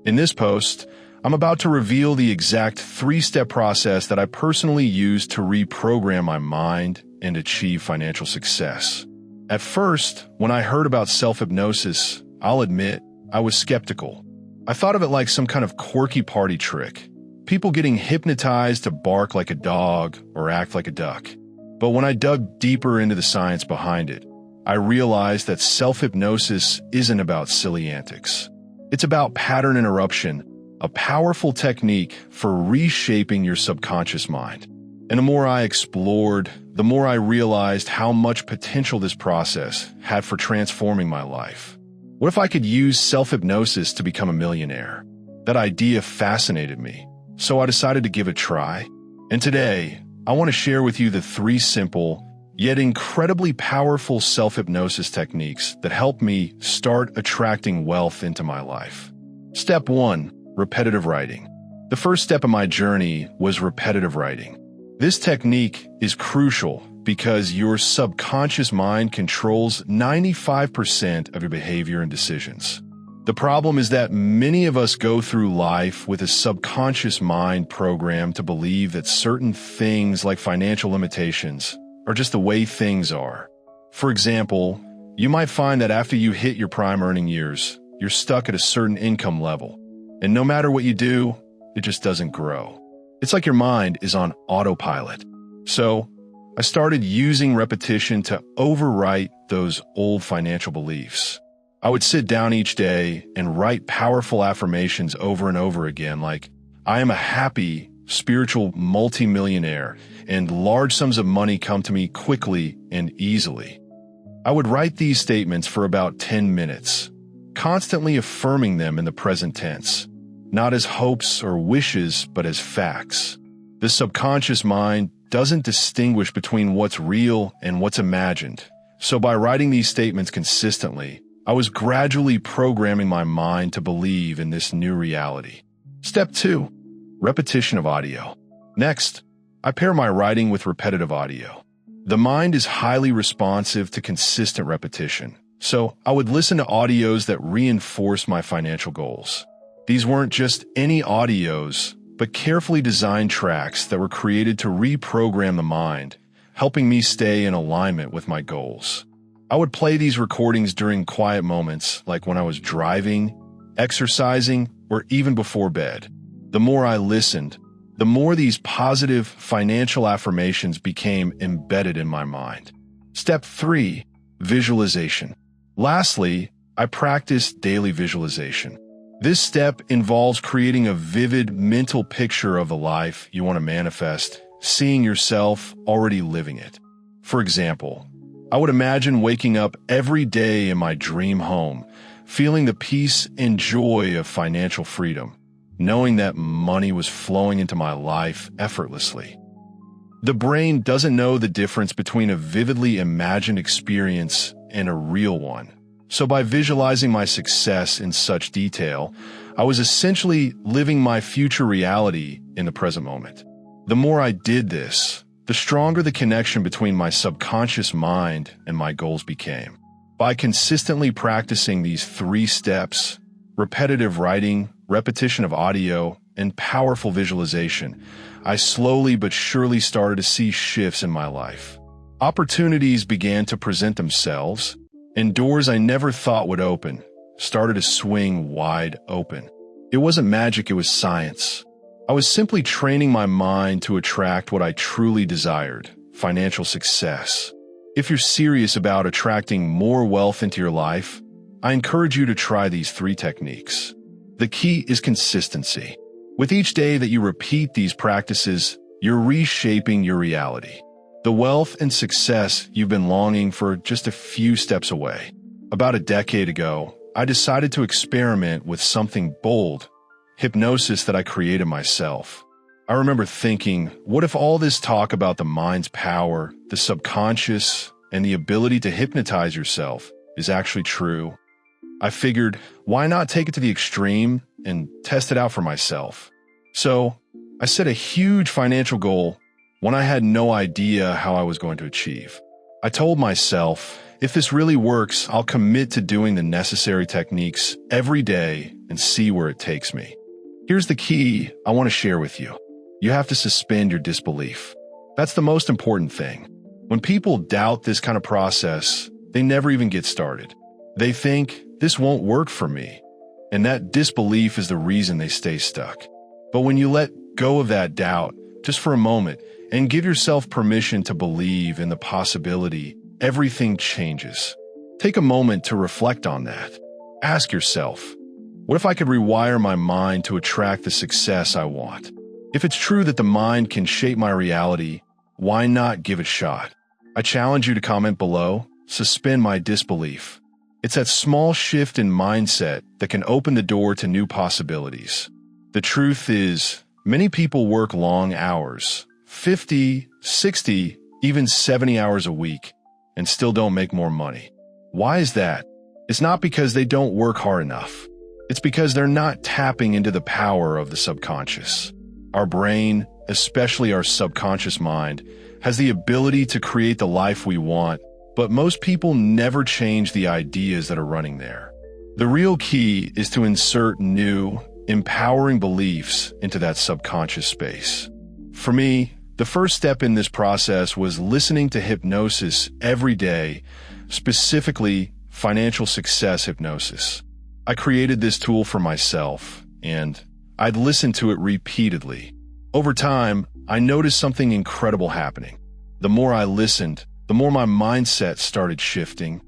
In this post, I'm about to reveal the exact 3-step process that I personally use to reprogram my mind and achieve financial success. At first, when I heard about self-hypnosis, I'll admit, I was skeptical. I thought of it like some kind of quirky party trick, people getting hypnotized to bark like a dog or act like a duck. But when I dug deeper into the science behind it, I realized that self-hypnosis isn't about silly antics. It's about pattern interruption, a powerful technique for reshaping your subconscious mind. And the more I explored, the more I realized how much potential this process had for transforming my life. What if I could use self-hypnosis to become a millionaire? That idea fascinated me, so I decided to give it a try. And today, I want to share with you the 3 simple, yet incredibly powerful self-hypnosis techniques that helped me start attracting wealth into my life. Step 1. Repetitive writing. The first step in my journey was repetitive writing. This technique is crucial because your subconscious mind controls 95% of your behavior and decisions. The problem is that many of us go through life with a subconscious mind programmed to believe that certain things like financial limitations are just the way things are. For example, you might find that after you hit your prime earning years, you're stuck at a certain income level, and no matter what you do, it just doesn't grow. It's like your mind is on autopilot. So, I started using repetition to overwrite those old financial beliefs. I would sit down each day and write powerful affirmations over and over again, like, I am a happy, spiritual multimillionaire, and large sums of money come to me quickly and easily. I would write these statements for about 10 minutes, constantly affirming them in the present tense, not as hopes or wishes, but as facts. The subconscious mind doesn't distinguish between what's real and what's imagined. So by writing these statements consistently, I was gradually programming my mind to believe in this new reality. Step 2. Repetition of audio. Next, I pair my writing with repetitive audio. The mind is highly responsive to consistent repetition, so I would listen to audios that reinforce my financial goals. These weren't just any audios, but carefully designed tracks that were created to reprogram the mind, helping me stay in alignment with my goals. I would play these recordings during quiet moments, like when I was driving, exercising, or even before bed. The more I listened, the more these positive financial affirmations became embedded in my mind. Step 3. Visualization. Lastly, I practiced daily visualization. This step involves creating a vivid mental picture of the life you want to manifest, seeing yourself already living it. For example, I would imagine waking up every day in my dream home, feeling the peace and joy of financial freedom, knowing that money was flowing into my life effortlessly. The brain doesn't know the difference between a vividly imagined experience and a real one. So by visualizing my success in such detail, I was essentially living my future reality in the present moment. The more I did this, the stronger the connection between my subconscious mind and my goals became. By consistently practicing these 3 steps, repetitive writing, repetition of audio, and powerful visualization, I slowly but surely started to see shifts in my life. Opportunities began to present themselves, and doors I never thought would open started to swing wide open. It wasn't magic, it was science. I was simply training my mind to attract what I truly desired, financial success. If you're serious about attracting more wealth into your life, I encourage you to try these 3 techniques. The key is consistency. With each day that you repeat these practices, you're reshaping your reality. The wealth and success you've been longing for just a few steps away. About a decade ago, I decided to experiment with something bold, hypnosis that I created myself. I remember thinking, what if all this talk about the mind's power, the subconscious, and the ability to hypnotize yourself is actually true? I figured, why not take it to the extreme and test it out for myself? So, I set a huge financial goal when I had no idea how I was going to achieve. I told myself, If this really works, I'll commit to doing the necessary techniques every day and see where it takes me. Here's the key I want to share with you. You have to suspend your disbelief. That's the most important thing. When people doubt this kind of process, they never even get started. They think, this won't work for me. And that disbelief is the reason they stay stuck. But when you let go of that doubt, just for a moment, and give yourself permission to believe in the possibility, everything changes. Take a moment to reflect on that. Ask yourself, what if I could rewire my mind to attract the success I want? If it's true that the mind can shape my reality, why not give it a shot? I challenge you to comment below, suspend my disbelief. It's that small shift in mindset that can open the door to new possibilities. The truth is, many people work long hours, 50, 60, even 70 hours a week, and still don't make more money. Why is that? It's not because they don't work hard enough. It's because they're not tapping into the power of the subconscious. Our brain, especially our subconscious mind, has the ability to create the life we want, but most people never change the ideas that are running there. The real key is to insert new, empowering beliefs into that subconscious space. For me, the first step in this process was listening to hypnosis every day, specifically financial success hypnosis. I created this tool for myself, and I'd listen to it repeatedly. Over time, I noticed something incredible happening. The more I listened, the more my mindset started shifting.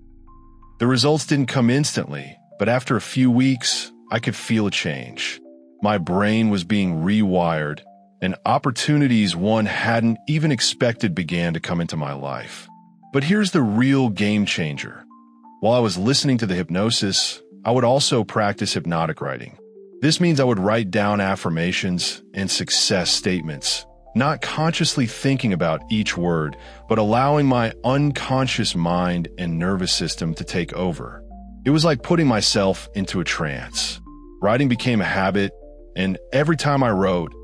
The results didn't come instantly, but after a few weeks, I could feel a change. My brain was being rewired, and opportunities one hadn't even expected began to come into my life. But here's the real game changer. While I was listening to the hypnosis, I would also practice hypnotic writing. This means I would write down affirmations and success statements, not consciously thinking about each word, but allowing my unconscious mind and nervous system to take over. It was like putting myself into a trance. Writing became a habit, and every time I wrote,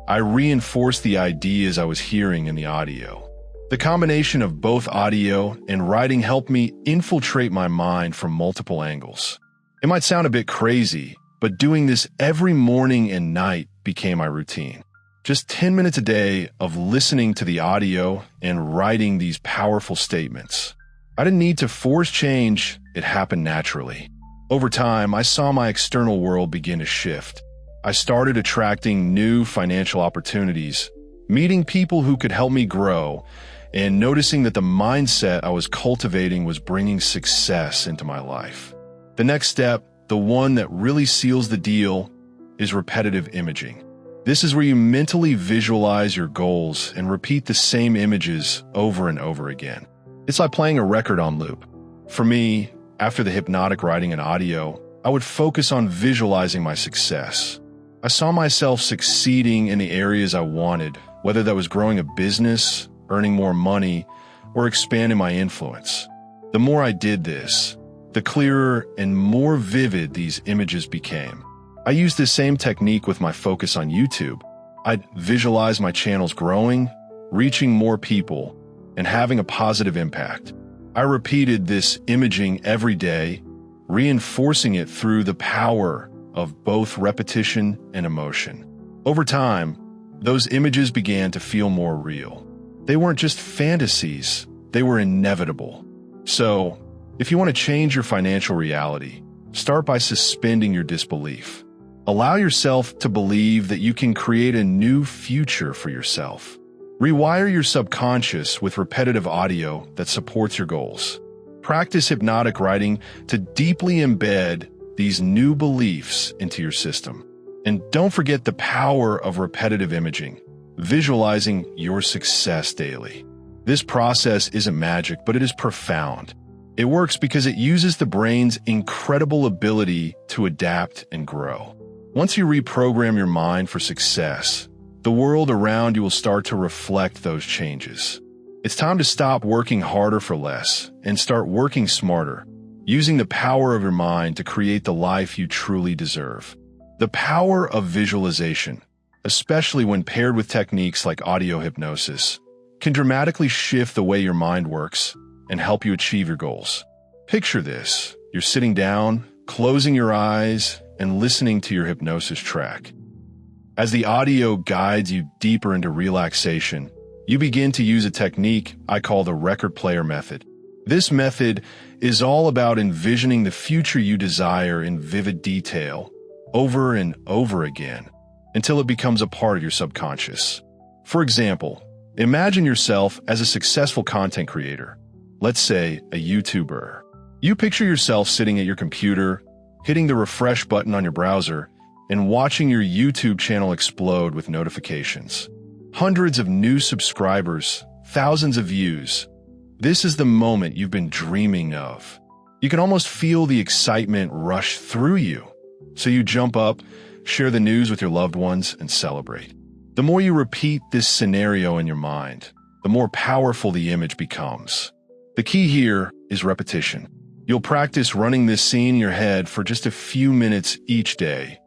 I reinforced the ideas I was hearing in the audio. The combination of both audio and writing helped me infiltrate my mind from multiple angles. It might sound a bit crazy, but doing this every morning and night became my routine. Just 10 minutes a day of listening to the audio and writing these powerful statements. I didn't need to force change, it happened naturally. Over time, I saw my external world begin to shift. I started attracting new financial opportunities, meeting people who could help me grow, and noticing that the mindset I was cultivating was bringing success into my life. The next step, the one that really seals the deal, is repetitive imaging. This is where you mentally visualize your goals and repeat the same images over and over again. It's like playing a record on loop. For me, after the hypnotic writing and audio, I would focus on visualizing my success. I saw myself succeeding in the areas I wanted, whether that was growing a business, earning more money, or expanding my influence. The more I did this, the clearer and more vivid these images became. I used this same technique with my focus on YouTube. I'd visualize my channels growing, reaching more people, and having a positive impact. I repeated this imaging every day, reinforcing it through the power of both repetition and emotion. Over time, those images began to feel more real. They weren't just fantasies, they were inevitable. So, if you want to change your financial reality, start by suspending your disbelief. Allow yourself to believe that you can create a new future for yourself. Rewire your subconscious with repetitive audio that supports your goals. Practice hypnotic writing to deeply embed these new beliefs into your system. And don't forget the power of repetitive imaging, visualizing your success daily. This process isn't magic, but it is profound. It works because it uses the brain's incredible ability to adapt and grow. Once you reprogram your mind for success, the world around you will start to reflect those changes. It's time to stop working harder for less and start working smarter, using the power of your mind to create the life you truly deserve. The power of visualization, especially when paired with techniques like audio hypnosis, can dramatically shift the way your mind works, and help you achieve your goals. Picture this. You're sitting down, closing your eyes, and listening to your hypnosis track. As the audio guides you deeper into relaxation, you begin to use a technique I call the record player method. This method is all about envisioning the future you desire in vivid detail, over and over again, until it becomes a part of your subconscious. For example, imagine yourself as a successful content creator, let's say a YouTuber. You picture yourself sitting at your computer, hitting the refresh button on your browser, and watching your YouTube channel explode with notifications. Hundreds of new subscribers, thousands of views. This is the moment you've been dreaming of. You can almost feel the excitement rush through you. So you jump up, share the news with your loved ones, and celebrate. The more you repeat this scenario in your mind, the more powerful the image becomes. The key here is repetition. You'll practice running this scene in your head for just a few minutes each day,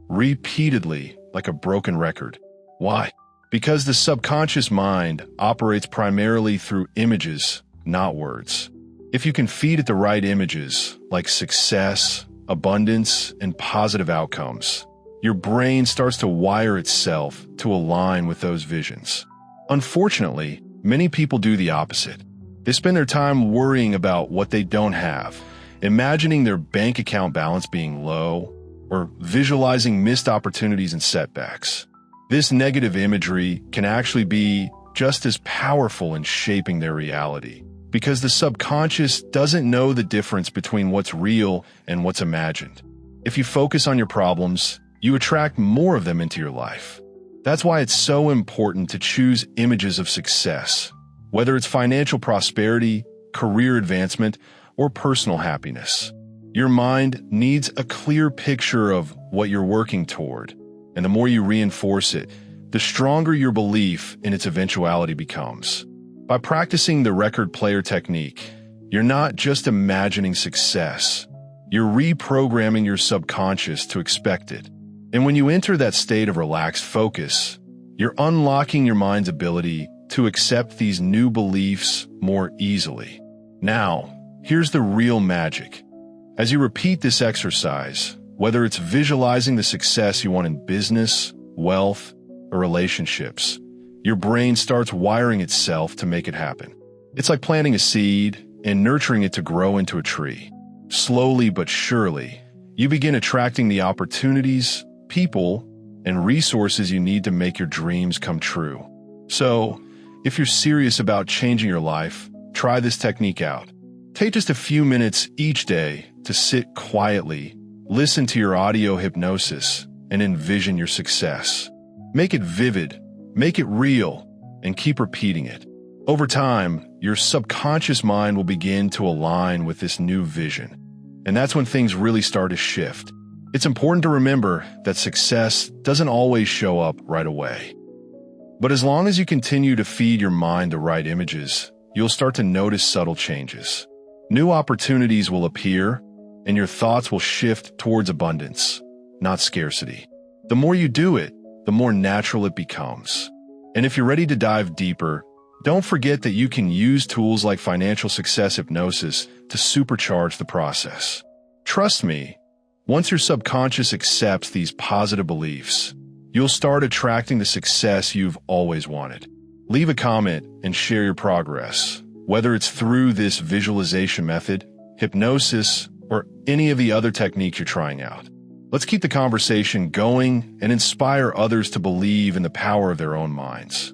repeatedly, like a broken record. Why? Because the subconscious mind operates primarily through images, not words. If you can feed it the right images, like success, abundance, and positive outcomes, your brain starts to wire itself to align with those visions. Unfortunately, many people do the opposite. They spend their time worrying about what they don't have, imagining their bank account balance being low, or visualizing missed opportunities and setbacks. This negative imagery can actually be just as powerful in shaping their reality, because the subconscious doesn't know the difference between what's real and what's imagined. If you focus on your problems, you attract more of them into your life. That's why it's so important to choose images of success, whether it's financial prosperity, career advancement, or personal happiness. Your mind needs a clear picture of what you're working toward, and the more you reinforce it, the stronger your belief in its eventuality becomes. By practicing the record player technique, you're not just imagining success, you're reprogramming your subconscious to expect it. And when you enter that state of relaxed focus, you're unlocking your mind's ability to accept these new beliefs more easily. Now, here's the real magic. As you repeat this exercise, whether it's visualizing the success you want in business, wealth, or relationships, your brain starts wiring itself to make it happen. It's like planting a seed and nurturing it to grow into a tree. Slowly but surely, you begin attracting the opportunities, people, and resources you need to make your dreams come true. So, if you're serious about changing your life, try this technique out. Take just a few minutes each day to sit quietly, listen to your audio hypnosis, and envision your success. Make it vivid, make it real, and keep repeating it. Over time, your subconscious mind will begin to align with this new vision. And that's when things really start to shift. It's important to remember that success doesn't always show up right away. But as long as you continue to feed your mind the right images, you'll start to notice subtle changes. New opportunities will appear, and your thoughts will shift towards abundance, not scarcity. The more you do it, the more natural it becomes. And if you're ready to dive deeper, don't forget that you can use tools like financial success hypnosis to supercharge the process. Trust me, once your subconscious accepts these positive beliefs, you'll start attracting the success you've always wanted. Leave a comment and share your progress, whether it's through this visualization method, hypnosis, or any of the other techniques you're trying out. Let's keep the conversation going and inspire others to believe in the power of their own minds.